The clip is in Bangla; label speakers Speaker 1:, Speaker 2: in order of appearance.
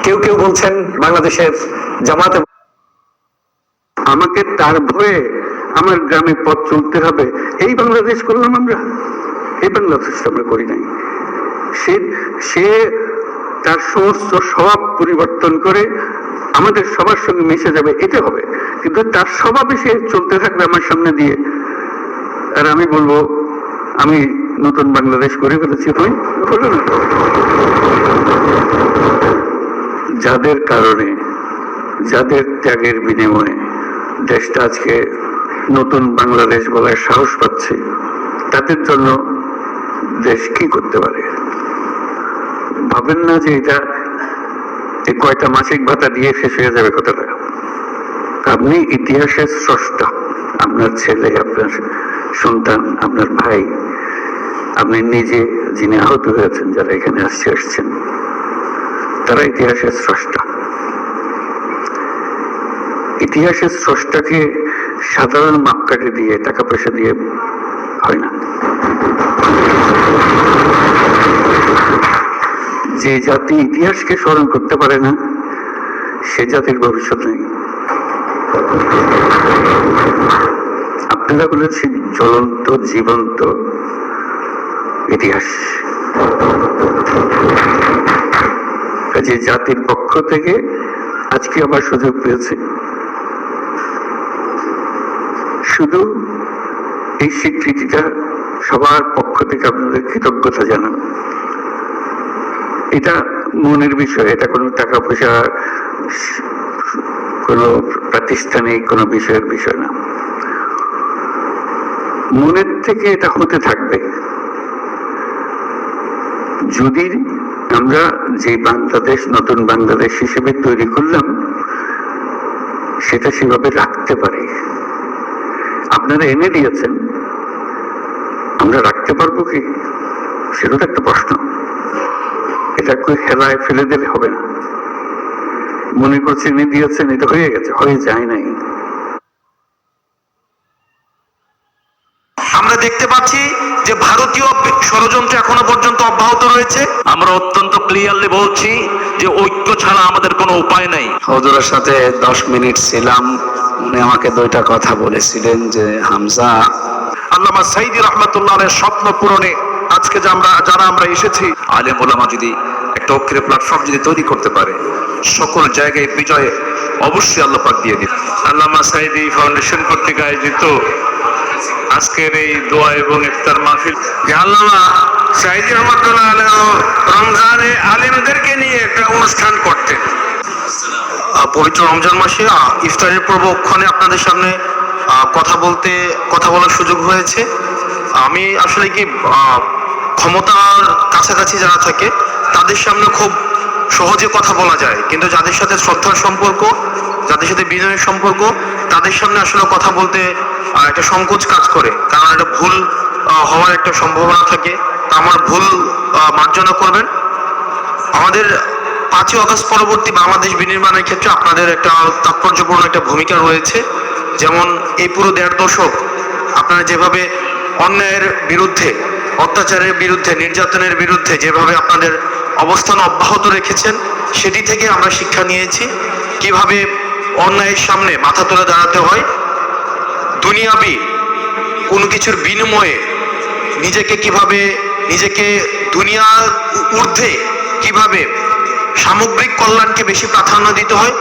Speaker 1: কেউ কেউ বলছেন বাংলাদেশের জামাতে,
Speaker 2: আমাকে তার ভয়ে আমার গ্রামে পথ চলতে হবে, এই বাংলাদেশ করলাম আমরা? এই বাংলাদেশ আমরা করি নাই। সে তার সমস্ত স্বভাব পরিবর্তন করে আমাদের সবার সঙ্গে মিশে যাবে, এটা হবে। কিন্তু তার স্বভাবে সে চলতে থাকবে আমার সামনে দিয়ে, আর আমি বলবো আমি নতুন বাংলাদেশ করে ফেলেছি। হলো না? যাদের কারণে, যাদের ত্যাগের বিনিময়ে দেশটা আজকে নতুন বাংলাদেশ বলার সাহস পাচ্ছে, তাদের জন্য দেশ কি করতে পারে? ভাবেন না যে এটা কয়টা মাসিক ভাতা দিয়ে শেষ হয়ে যাবে কথাটা। আপনি ইতিহাসের স্রষ্টা, আপনার ছেলে, আপনার সন্তান, আপনার ভাই, আপনি নিজে যিনি আহত হয়েছেন, যারা এখানে আসছেন, তারা ইতিহাসের স্রষ্টা। ইতিহাসের স্রষ্টাকে সাধারণ মাপকাঠি দিয়ে, টাকা পয়সা দিয়ে হয় না। যে জাতি ইতিহাসকে স্মরণ করতে পারে না, সে জাতির ভবিষ্যৎ নেই। আপনারা বলেছি জ্বলন্ত জীবন্ত ইতিহাস। যে জাতির পক্ষ থেকে আজকে আবার সুযোগ পেয়েছে, শুধু এই স্বীকৃতিটা সবার পক্ষ থেকে আপনাদের কৃতজ্ঞতা জানান। এটা মনের বিষয়, এটা কোনো টাকা পয়সা, কোনো প্রাতিষ্ঠানিক কোনো বিষয়ের বিষয় না। মনের থেকে এটা হতে থাকবে যদি আমরা যে বাংলাদেশ, নতুন বাংলাদেশ হিসেবে তৈরি করলাম, সেটা সেভাবে রাখতে পারি। আপনারা এনে দিয়েছেন, আমরা রাখতে পারবো কি, সেটা তো একটা প্রশ্ন। এটা কেউ হেলায় ফেলে দিলে হবে না। মনে করছে এনে দিয়েছেন, এটা হয়ে গেছে, হয়ে যায় নাই।
Speaker 3: আমরা দেখতে পাচ্ছি যে ভারতীয় ষড়যন্ত্র এখনো পর্যন্ত অব্যাহত রয়েছে। আমরা অত্যন্ত ক্লিয়ারলি বলছি যে ঐক্য ছাড়া আমাদের কোনো উপায় নাই।
Speaker 4: হুজুরের সাথে 10 মিনিট ছিলাম, উনি আমাকে 2টা কথা বলেছিলেন যে হামজা,
Speaker 3: আল্লামা সাইদি রহমাতুল্লাহ আলাইহির স্বপ্ন পূরণে আজকে যারা আমরা এসেছি, আলেম ওলামা যদি একটা ঐক্যের প্ল্যাটফর্ম যদি তৈরি করতে পারে, সকল জায়গায় বিজয়ে অবশ্যই আল্লাহ পাক দিয়ে দিবেন। আল্লামা সাইদি ফাউন্ডেশন কর্তৃক আয়োজিত আজকের এই দোয়া এবং ইফতার মাহফিল, আল্লামা সাইদি রহমাতুল্লাহ আলাইহি রমজানে আলেমদেরকে নিয়ে একটা অনুষ্ঠান করতেন। পবিত্র রমজান মাসে ইফতারের পূর্বক্ষণে আপনাদের সামনে কথা বলার সুযোগ হয়েছে। আমি আসলে কি ক্ষমতার কাছাকাছি যারা থাকে তাদের সামনে খুব সহজে কথা বলা যায়, কিন্তু যাদের সাথে শ্রদ্ধার সম্পর্ক, যাদের সাথে বিনয়ের সম্পর্ক, তাদের সামনে আসলে কথা বলতে একটা সংকোচ কাজ করে, কারণ একটা ভুল হওয়ার একটা সম্ভাবনা থাকে। তা আমার ভুল মার্জনা করবেন। আমাদের 5ই আগস্ট পরবর্তী বাংলাদেশ বিনির্মাণের ক্ষেত্রে আপনাদের একটা তাৎপর্যপূর্ণ একটা ভূমিকা রয়েছে। যেমন এই পুরো 1.5 দশক আপনারা যেভাবে অন্যায়ের বিরুদ্ধে, অত্যাচারের বিরুদ্ধে, নির্যাতনের বিরুদ্ধে যেভাবে আপনাদের অবস্থান অব্যাহত রেখেছেন, সেটি থেকে আমরা শিক্ষা নিয়েছি কিভাবে অন্যায়ের সামনে মাথা তুলে দাঁড়াতে হয়, দুনিয়াবি কোনো কিছুর বিনিময়ে নিজেকে দুনিয়ার ঊর্ধ্বে কিভাবে সামগ্রিক কল্যাণকে বেশি প্রাধান্য দিতে হয়।